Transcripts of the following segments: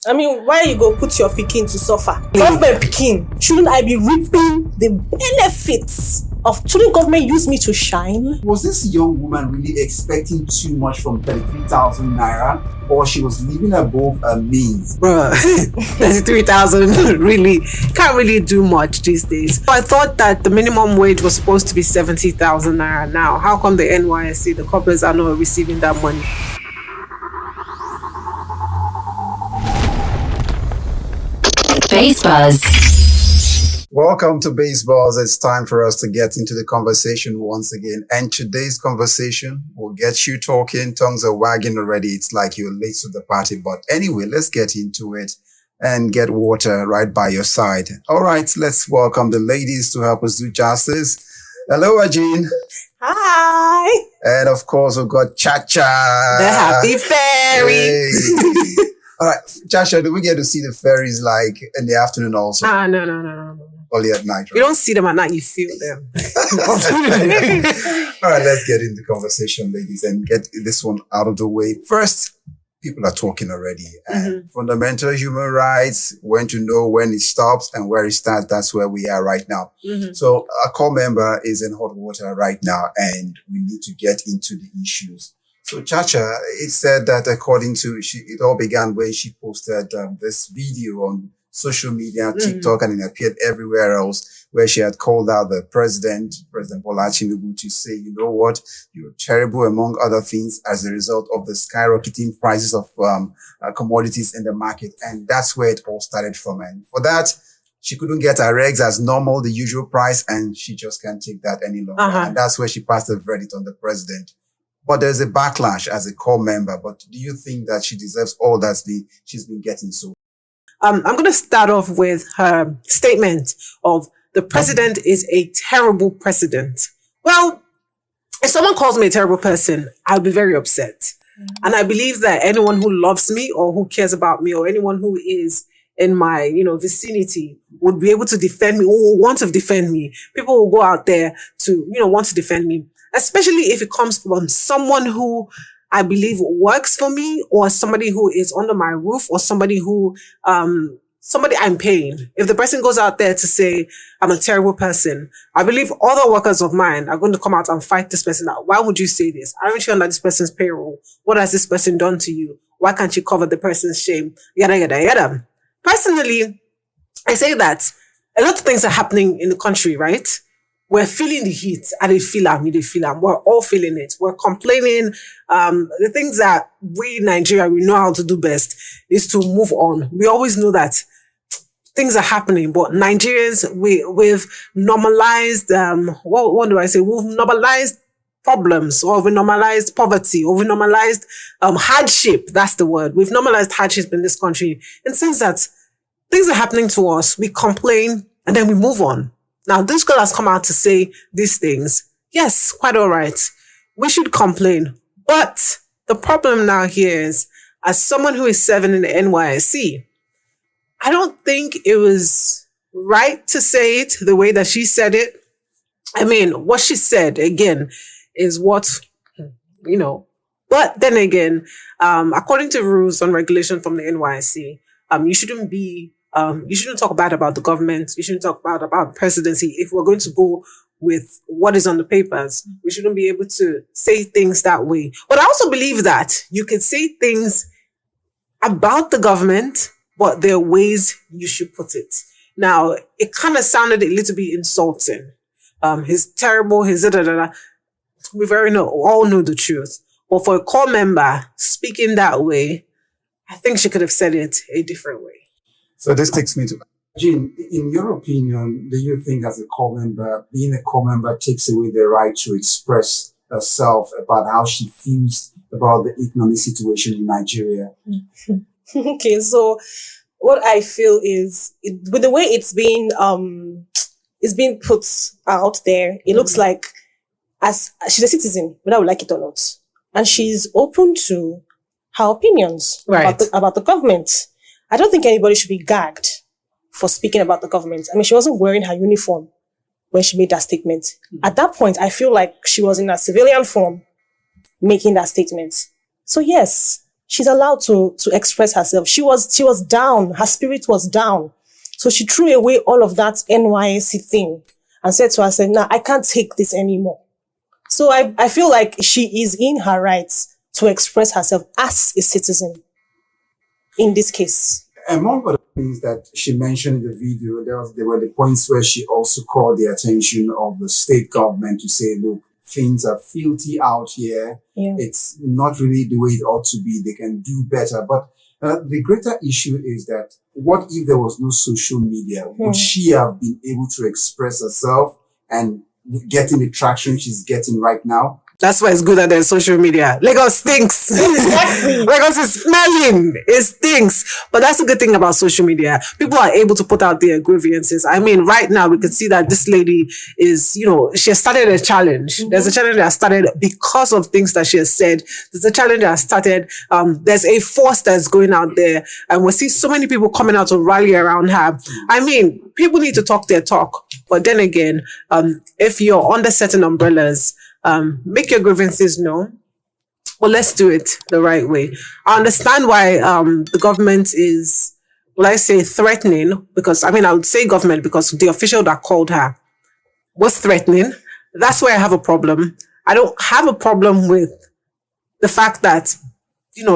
I mean, why you go put your pikin to suffer? Government pikin, shouldn't I be reaping the benefits of? Shouldn't government use me to shine? Was this young woman really expecting too much from 33,000 naira, or she was living above her means? Bruh, 33,000 really can't really do much these days. I thought that the minimum wage was supposed to be 70,000 naira now. How come the NYSC, the corporates, are not receiving that money? Base Buzz. Welcome to Baseballs. It's time for us to get into the conversation once again. And today's conversation will get you talking. Tongues are wagging already. It's like you're late to the party. But anyway, let's get into it and get water right by your side. All right, let's welcome the ladies to help us do justice. Hello, Ajin. Hi. And of course, we've got Chacha. The happy fairy. Hey. All right, Chacha, do we get to see the fairies like in the afternoon also? No. Only at night, right? You don't see them at night, you feel them. All right, let's get into the conversation, ladies, and get this one out of the way. First, people are talking already. And fundamental human rights, when to know when it stops and where it starts, that's where we are right now. So our core member is in hot water right now, and we need to get into the issues. So Chacha, it said that according to, it all began when she posted this video on social media, TikTok, and it appeared everywhere else, where she had called out the President Bola Tinubu, to say, you know what, you're terrible, among other things, as a result of the skyrocketing prices of commodities in the market. And that's where it all started from. And for that, she couldn't get her eggs as normal, the usual price, and she just can't take that any longer. And that's where she passed the verdict on the president. But there's a backlash as a core member. But do you think that she deserves all she's been getting so? I'm going to start off with her statement of the president is a terrible president. Well, if someone calls me a terrible person, I'll be very upset. And I believe that anyone who loves me or who cares about me or anyone who is in my, vicinity would be able to defend me or will want to defend me. People will go out there to, want to defend me, especially if it comes from someone who I believe works for me, or somebody who is under my roof, or somebody who, somebody I'm paying. If the person goes out there to say, I'm a terrible person, I believe other workers of mine are going to come out and fight this person out. Why would you say this? Aren't you under this person's payroll? What has this person done to you? Why can't you cover the person's shame? Yada, yada, yada. Personally, I say that a lot of things are happening in the country, right? We're feeling the heat. I didn't feel them. You didn't feel them. We're all feeling it. We're complaining. The things that we in Nigeria, we know how to do best is to move on. We always know that things are happening, but Nigerians, we've normalized, what do I say? We've normalized problems, or we normalized poverty, or we normalized hardship. That's the word. We've normalized hardship in this country in the sense that things are happening to us. We complain and then we move on. Now, this girl has come out to say these things. Yes, quite all right. We should complain. But the problem now here is, as someone who is serving in the NYSC, I don't think it was right to say it the way that she said it. I mean, what she said, again, is what, But then again, according to rules and regulation from the NYSC, you shouldn't talk bad about the government. You shouldn't talk bad about the presidency. If we're going to go with what is on the papers, we shouldn't be able to say things that way. But I also believe that you can say things about the government, but there are ways you should put it. Now, it kind of sounded a little bit insulting. He's terrible, he's da-da-da-da. We all know the truth. But for a core member speaking that way, I think she could have said it a different way. So this takes me to Jean. In your opinion, do you think as a core member, being a core member takes away the right to express herself about how she feels about the economic situation in Nigeria? Okay, so what I feel is, with the way it's being put out there, it looks like as she's a citizen, whether we like it or not, and she's open to her opinions about the government. I don't think anybody should be gagged for speaking about the government. I mean, she wasn't wearing her uniform when she made that statement. At that point, I feel like she was in a civilian form making that statement. So yes, she's allowed to express herself. She was down. Her spirit was down. So she threw away all of that NYSC thing and said to herself, "Nah, I can't take this anymore." So I feel like she is in her rights to express herself as a citizen in this case. Among other things that she mentioned in the video, there were the points where she also called the attention of the state government to say, look, things are filthy out here. Yeah. It's not really the way it ought to be. They can do better. But the greater issue is that what if there was no social media? Would she have been able to express herself and getting the traction she's getting right now? That's why it's good that there's social media. Lagos stinks. Exactly. Lagos is smelling. It stinks. But that's the good thing about social media. People are able to put out their grievances. I mean, right now we can see that this lady is, she has started a challenge. Mm-hmm. There's a challenge that started because of things that she has said. There's a challenge that started. There's a force that's going out there. And we see so many people coming out to rally around her. I mean, people need to talk their talk. But then again, if you're under certain umbrellas, make your grievances known. Well, let's do it the right way. I understand why the government is, threatening, because I would say government because the official that called her was threatening. That's where I have a problem. I don't have a problem with the fact that,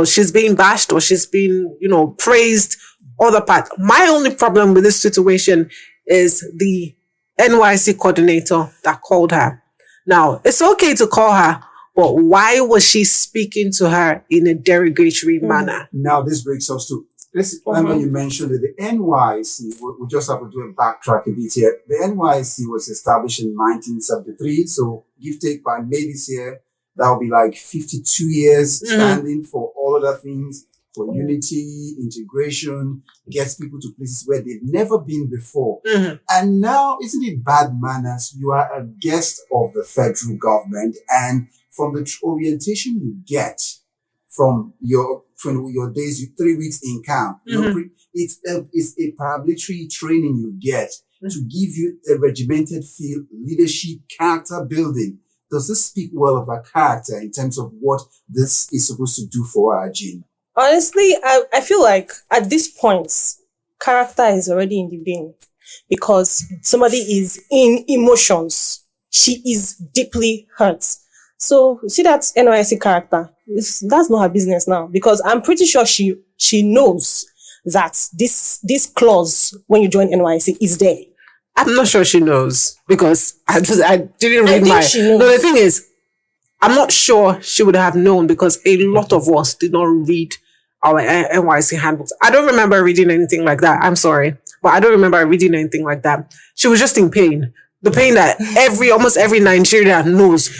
she's being bashed or she's being, praised, other part. My only problem with this situation is the NYSC coordinator that called her. Now, it's okay to call her, but why was she speaking to her in a derogatory manner? Now, this brings us to, I know you mentioned that the NYSC, we just have to do a backtrack a bit here. The NYSC was established in 1973, so give take by May this year, that will be like 52 years standing for all other things, for unity, integration, gets people to places where they've never been before. And now, isn't it bad manners? You are a guest of the federal government, and from the orientation you get from your days, 3 weeks in camp, it's a paramilitary training you get to give you a regimented feel, leadership, character building. Does this speak well of her character in terms of what this is supposed to do for her, Jean? Honestly, I feel like at this point, character is already in the bin because somebody is in emotions. She is deeply hurt. So see that NYSC character, that's not her business now because I'm pretty sure she knows that this clause when you join NYSC is there. I'm not sure she knows because I didn't read No, the thing is, I'm not sure she would have known because a lot of us did not read our NYSC handbooks. I don't remember reading anything like that. I'm sorry, but I don't remember reading anything like that. She was just in pain. The pain that almost every Nigerian knows.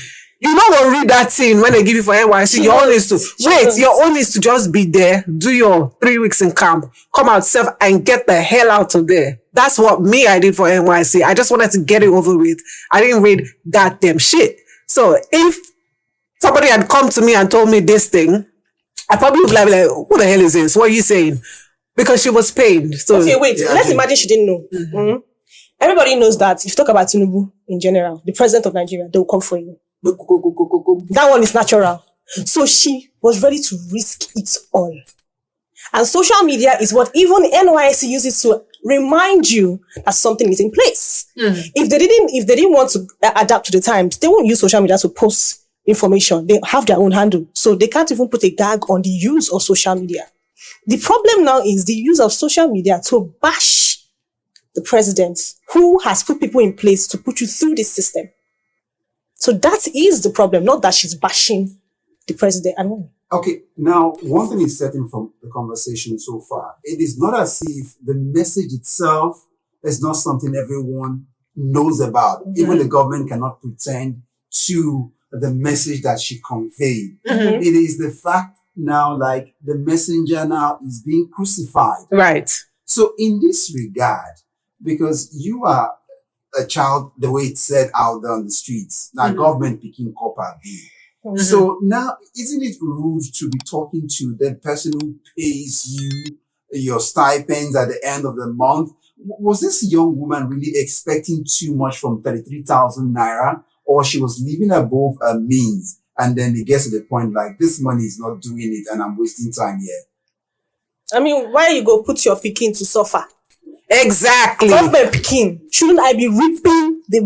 You know what? Read that thing when they give you for NYSC. Your own is to just be there, do your 3 weeks in camp, come out safe and get the hell out of there. That's what I did for NYSC. I just wanted to get it over with. I didn't read that damn shit. So if somebody had come to me and told me this thing, I probably would be like, what the hell is this? What are you saying? Because she was pained. So okay, wait. Let's imagine she didn't know. Everybody knows that if you talk about Tinubu in general, the president of Nigeria, they will come for you. That one is natural. So she was ready to risk it all. And social media is what even NYSC uses to remind you that something is in place. If they didn't want to adapt to the times, they won't use social media to post information. They have their own handle. So they can't even put a gag on the use of social media. The problem now is the use of social media to bash the president who has put people in place to put you through this system. So that is the problem, not that she's bashing the president. Okay, now one thing is certain from the conversation so far. It is not as if the message itself is not something everyone knows about. Even the government cannot pretend to the message that she conveyed. It is the fact now, like the messenger now is being crucified. Right. So in this regard, because you are a child, the way it's said out there on the streets, now government picking copper B. So now, isn't it rude to be talking to the person who pays you your stipends at the end of the month? Was this young woman really expecting too much from 33,000 naira, or she was living above her means and then it gets to the point like, this money is not doing it and I'm wasting time here. I mean, why you go put your pikin to suffer? Exactly. Government pikin. Shouldn't I be reaping the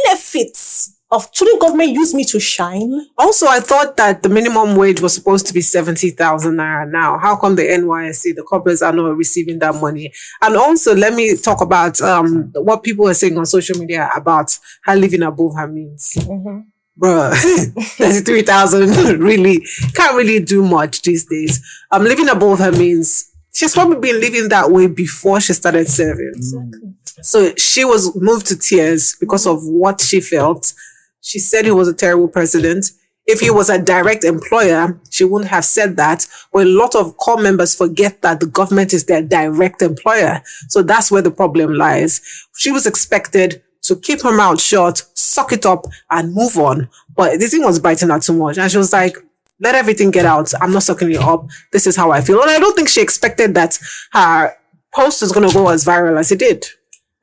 benefits of, shouldn't government use me to shine? Also, I thought that the minimum wage was supposed to be 70,000 naira now. How come the NYSC, the corporates are not receiving that money? And also, let me talk about what people are saying on social media about her living above her means. Mm-hmm. Bruh, 33,000 really can't really do much these days. Living above her means she's probably been living that way before she started serving. Exactly. So she was moved to tears because of what she felt. She said he was a terrible president. If he was a direct employer, she wouldn't have said that. But a lot of core members forget that the government is their direct employer. So that's where the problem lies. She was expected to keep her mouth shut, suck it up, and move on. But the thing was biting her too much. And she was like, let everything get out. I'm not sucking it up. This is how I feel. And I don't think she expected that her post was going to go as viral as it did.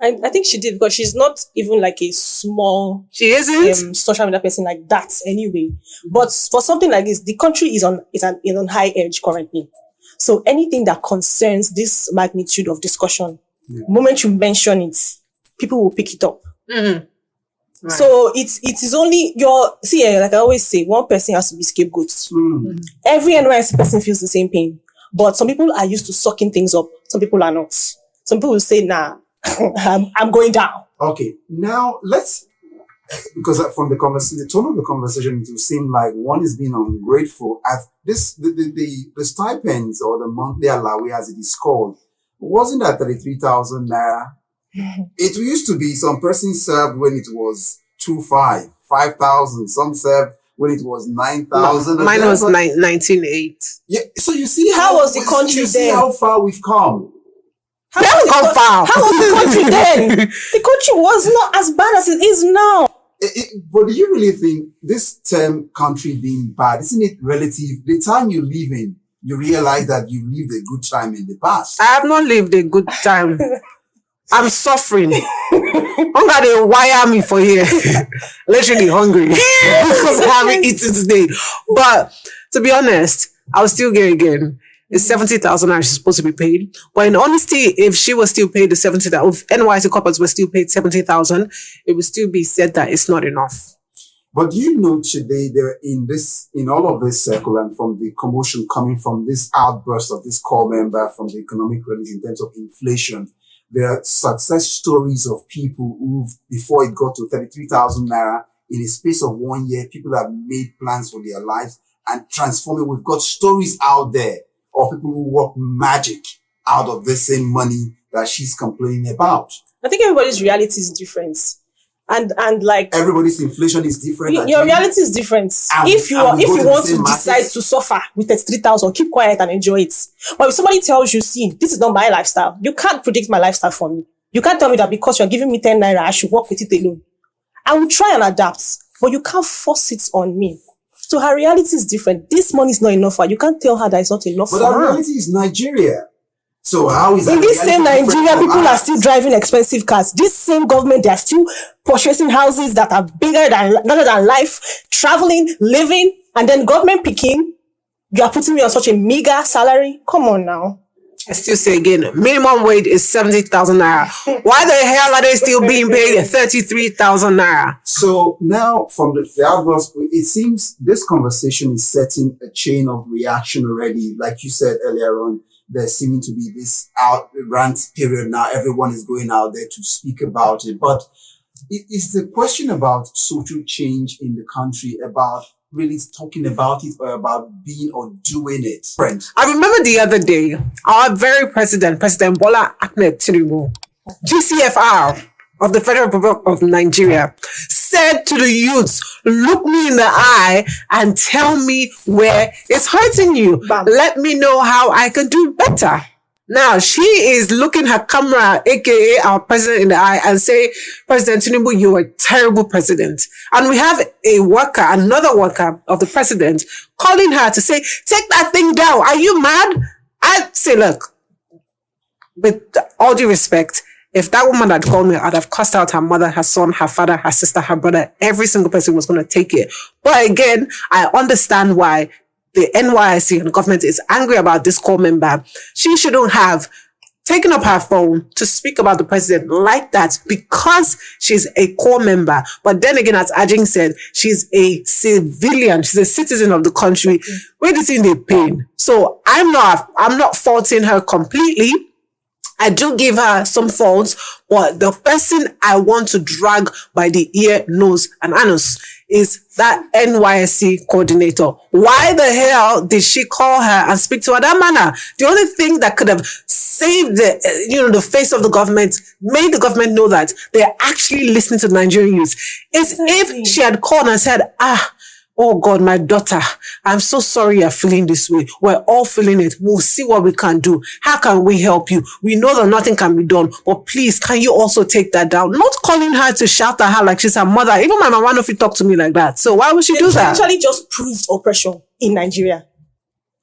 I think she did, because she's not even like a small She isn't. social media person like that anyway. But for something like this, the country is on high edge currently. So anything that concerns this magnitude of discussion, moment you mention it, people will pick it up. Mm-hmm. Right. So it is only like I always say, one person has to be scapegoat. Mm. Every NYSC person feels the same pain, but some people are used to sucking things up. Some people are not. Some people will say, nah, I'm going down. Okay, now because from the tone of the conversation, it will seem like one is being ungrateful at this, the stipends or the monthly allowance, as it is called, wasn't that 33,000 naira? It used to be some persons served when it was 5,000. Some served when it was 9,000. Mine was 19,800. Yeah. So you see How was the country you see then? how far we've come. How was the country then? The country was not as bad as it is now. But do you really think this term country being bad, isn't it relative? The time you live in, you realize that you lived a good time in the past. I have not lived a good time. I'm suffering. Hunger, they wire me for here. Literally hungry. Because I haven't eaten today. But to be honest, I'll still get again. It's 70,000 naira she's supposed to be paid. But in honesty, if she was still paid the 70,000, if NYSC corporates were still paid 70,000, it would still be said that it's not enough. But do you know today there in all of this circle and from the commotion coming from this outburst of this core member from the economic release in terms of inflation, there are success stories of people who, before it got to 33,000 naira, in a space of 1 year, people have made plans for their lives and transforming. We've got stories out there of people who work magic out of the same money that she's complaining about. I think everybody's reality is different. And like everybody's inflation is different. Your reality is different. If you want to decide to suffer with 33,000, keep quiet and enjoy it. But if somebody tells you, see, this is not my lifestyle, you can't predict my lifestyle for me. You can't tell me that because you're giving me 10 naira, I should work with it alone. I will try and adapt, but you can't force it on me. So her reality is different. This money is not enough for her. You can't tell her that it's not enough for her. But her reality is Nigeria. So how is that? In this same Nigeria, people are still driving expensive cars. This same government, they are still purchasing houses that are larger than life, traveling, living, and then government picking. You are putting me on such a meager salary. Come on now. I still say again, minimum wage is 70,000 naira. Why the hell are they still being paid 33,000 naira? So now from the outburst, it seems this conversation is setting a chain of reaction already. Like you said earlier on, there's seeming to be this rant period now. Everyone is going out there to speak about it. But it's the question about social change in the country, about really talking about it or about being or doing it. Friend. I remember the other day, our very President Bola Ahmed Tinubu, GCFR of the Federal Republic of Nigeria, said to the youths, look me in the eye and tell me where it's hurting you. Let me know how I can do better. Now, she is looking her camera, aka our president, in the eye and say, President Tinubu, you're a terrible president. And we have another worker of the president, calling her to say, take that thing down. Are you mad? I'd say, look, with all due respect, If that woman had called me, I'd have cussed out her mother, her son, her father, her sister, her brother. Every single person was going to take it. But again, I understand why the NYSC and the government is angry about this core member. She shouldn't have taken up her phone to speak about the president like that because she's a core member. But then again, as Ajing said, she's a civilian. She's a citizen of the country. Where is in the pain? So I'm not faulting her completely. I do give her some faults, but the person I want to drag by the ear, nose, and anus is that NYSC coordinator. Why the hell did she call her and speak to her that manner? The only thing that could have saved the face of the government, made the government know that they're actually listening to the Nigerian youth, is if she had called and said, oh God, my daughter, I'm so sorry you're feeling this way. We're all feeling it. We'll see what we can do. How can we help you? We know that nothing can be done, but please, can you also take that down? Not calling her to shout at her like she's her mother. Even my mama if you talk to me like that. So why would she do that? It actually just proves oppression in Nigeria.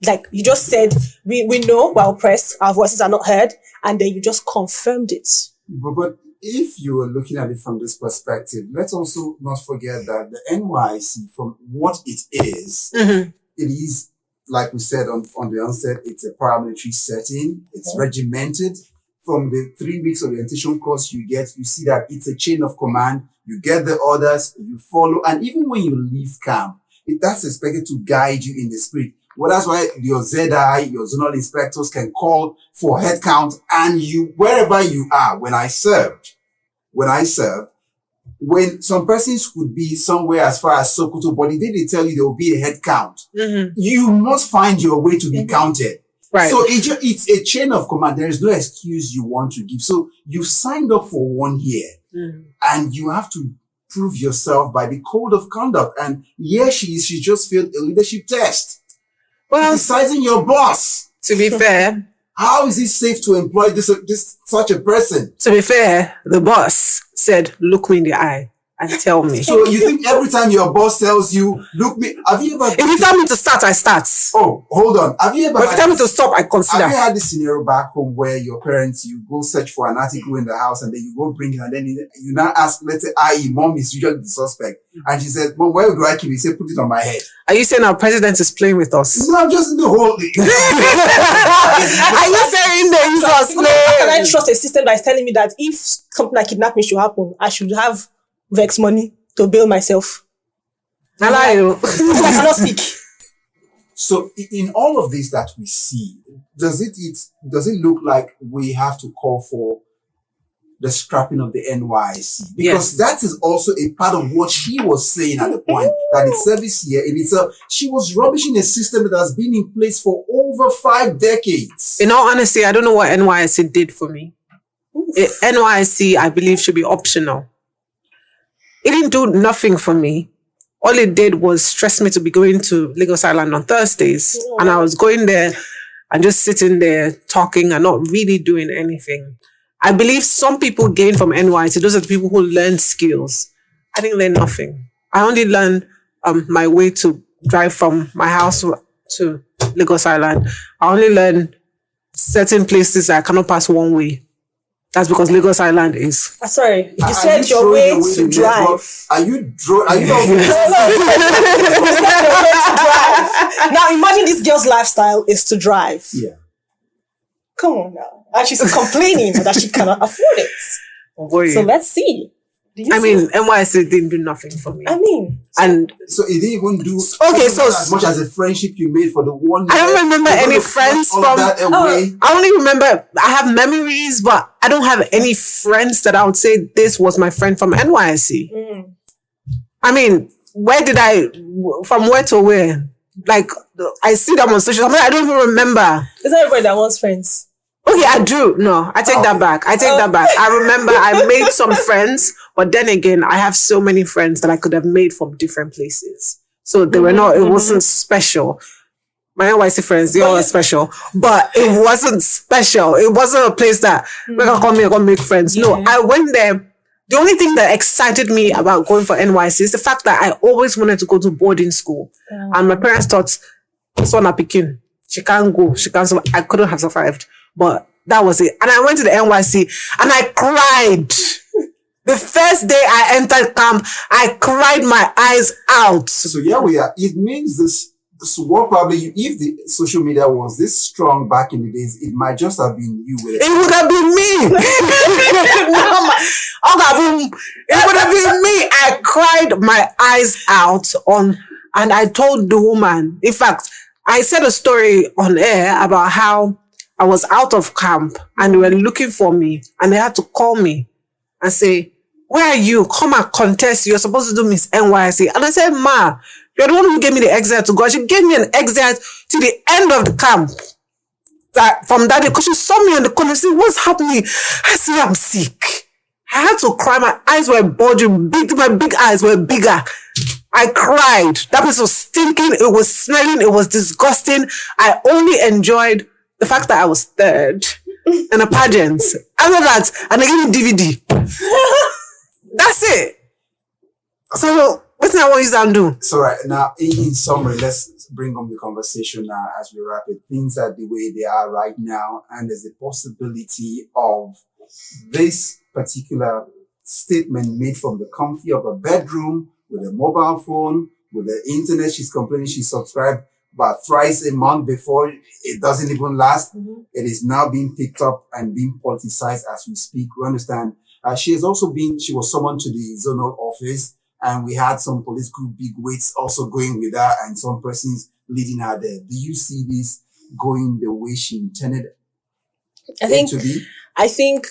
Like you just said, we know we're oppressed, our voices are not heard, and then you just confirmed it. But if you are looking at it from this perspective, let's also not forget that the NYSC, from what it is, it is, like we said on the onset, it's a paramilitary setting. It's regimented. From the 3 weeks orientation course you see that it's a chain of command. You get the orders, you follow, and even when you leave camp, that's expected to guide you in the spirit. Well, that's why your ZI, your zonal inspectors can call for head count, and you, wherever you are. When I served, when some persons could be somewhere as far as Sokoto, but they tell you there will be a head count. You must find your way to be counted. Right. So it's a chain of command. There is no excuse you want to give. So you signed up for 1 year, and you have to prove yourself by the code of conduct. And here she is. She just failed a leadership test. Well, criticizing your boss. To be fair, how is it safe to employ such a person? To be fair, the boss said, "Look me in the eye and tell me." So you think every time your boss tells you, "Look me," have you ever? If you tell me to start, I start. Oh, hold on. Have you ever? But if you tell me to stop, I consider. Have you had this scenario back home where your parents, you go search for an article in the house and then you go bring it, and then you now ask, let's say, mom is usually the suspect, and she said, "Mom, where do I keep it?" You say, "Put it on my head." Are you saying our president is playing with us? No, I'm just in the whole thing. Are you saying that he's us? How can I trust a system that is telling me that if something like kidnapping should happen, I should have vex money to bail myself? I cannot speak. So in all of this that we see, does it look like we have to call for the scrapping of the NYSC? Because that is also a part of what she was saying at the point that its service here in itself, she was rubbishing a system that has been in place for over 5 decades. In all honesty, I don't know what NYSC did for me. NYSC, I believe, should be optional. It didn't do nothing for me. All it did was stress me to be going to Lagos Island on Thursdays. And I was going there and just sitting there talking and not really doing anything. I believe some people gain from NYSC. Those are the people who learn skills. I didn't learn nothing. I only learned my way to drive from my house to Lagos Island. I only learned certain places I cannot pass one way. That's because Lagos Island is. Sorry, you said your way to drive. Are you your way to drive? Now imagine this girl's lifestyle is to drive. Yeah. Come on now. And she's complaining that she cannot afford it. Oh boy. So let's see. NYSC didn't do nothing for me. So it didn't even do as much as a friendship you made for the 1 year. I don't remember any friends from that away. I only remember I have memories, but I don't have any friends that I would say this was my friend from NYSC. I mean, from where to where? Like I see them on social media, I don't even remember. Is that everybody that wants friends? Okay, I do. No, I take that back. I remember I made some friends, but then again, I have so many friends that I could have made from different places. So they were not, it wasn't special. My NYC friends, they all are special, but it wasn't special. It wasn't a place that we're going to make friends. Yeah. No, I went there. The only thing that excited me about going for NYC is the fact that I always wanted to go to boarding school. Yeah. And my parents thought, this one a Pekin. She can't go. I couldn't have survived. But That was it. And I went to the NYSC and I cried. The first day I entered camp, I cried my eyes out. So here we are. It means this what probably, if the social media was this strong back in the days, it might just have been you with it. It would have been me. It would have been me. I cried my eyes out and I told the woman, in fact, I said a story on air about how I was out of camp and they were looking for me and they had to call me and say, where are you? Come and contest. You're supposed to do Miss NYSC. And I said, Ma, you're the one who gave me the exit to go. She gave me an exit to the end of the camp. From that day, because she saw me in the corner, she said, what's happening? I said, I'm sick. I had to cry. My eyes were bulging. My big eyes were bigger. I cried. That place was stinking. It was smelling. It was disgusting. I only enjoyed the fact that I was third in a pageant. After that, and they gave me DVD. That's it. So, what's that what you do? So right now, in summary, let's bring on the conversation now as we wrap it. Things are the way they are right now, and there's a possibility of this particular statement made from the comfy of a bedroom with a mobile phone, with the internet. She's complaining she subscribed about thrice a month before it doesn't even last. Mm-hmm. It is now being picked up and being politicized as we speak. We understand. She was summoned to the zonal office, and we had some political bigwigs also going with her and some persons leading her there. Do you see this going the way she intended it to be? I think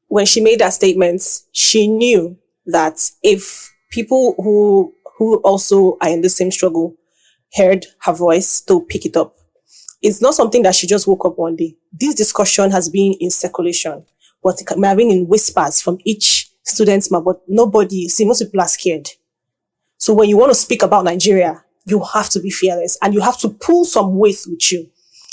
when she made that statement, she knew that if people who also are in the same struggle heard her voice, they'll pick it up. It's not something that she just woke up one day. This discussion has been in circulation, but it may have been in whispers from each student's mouth, but most people are scared. So when you want to speak about Nigeria, you have to be fearless and you have to pull some weight with you.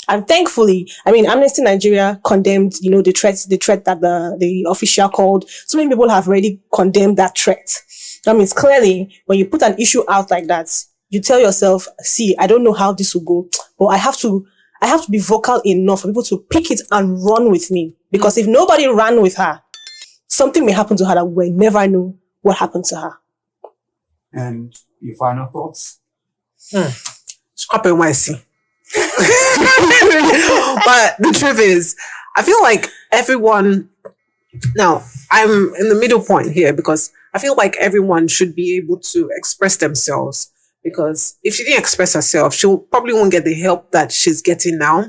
And thankfully, Amnesty Nigeria condemned, the threat that the official called. So many people have already condemned that threat. That means clearly, when you put an issue out like that, you tell yourself, see, I don't know how this will go, but I have to be vocal enough for people to pick it and run with me. Because if nobody ran with her, something may happen to her that we'll never know what happened to her. And your final thoughts? Scrap NYSC. But the truth is, I feel like everyone, now I'm in the middle point here because I feel like everyone should be able to express themselves, because if she didn't express herself, she probably won't get the help that she's getting now.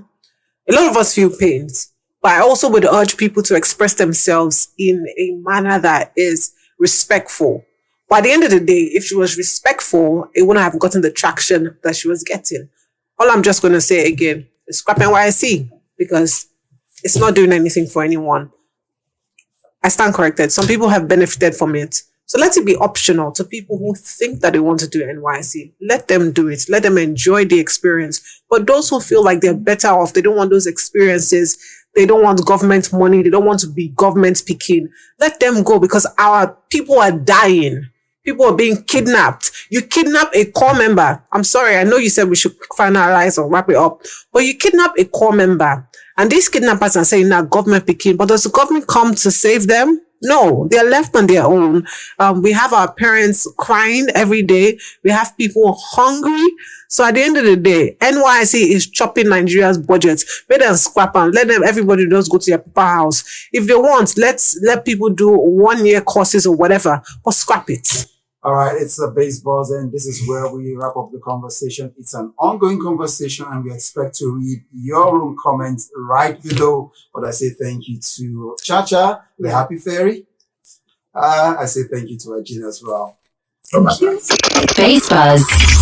A lot of us feel pains, but I also would urge people to express themselves in a manner that is respectful. But at the end of the day, if she was respectful, it wouldn't have gotten the traction that she was getting. All I'm just going to say again is scrap NYSC, because it's not doing anything for anyone. I stand corrected. Some people have benefited from it. So let it be optional to people who think that they want to do NYSC. Let them do it. Let them enjoy the experience. But those who feel like they're better off, they don't want those experiences, they don't want government money, they don't want to be government picking, let them go, because our people are dying. People are being kidnapped. You kidnap a core member. I'm sorry, I know you said we should finalize or wrap it up, but you kidnap a core member. And these kidnappers are saying that government picking, but does the government come to save them? No, they're left on their own. We have our parents crying every day. We have people hungry. So at the end of the day, NYSC is chopping Nigeria's budgets. Let them scrap and everybody just go to their papa house. If they want, let people do 1 year courses or whatever, but scrap it. All right, it's a Baseballs, and this is where we wrap up the conversation. It's an ongoing conversation, and we expect to read your own comments right below. But I say thank you to Chacha, the Happy Fairy. I say thank you to Ajin as well. Base Buzz.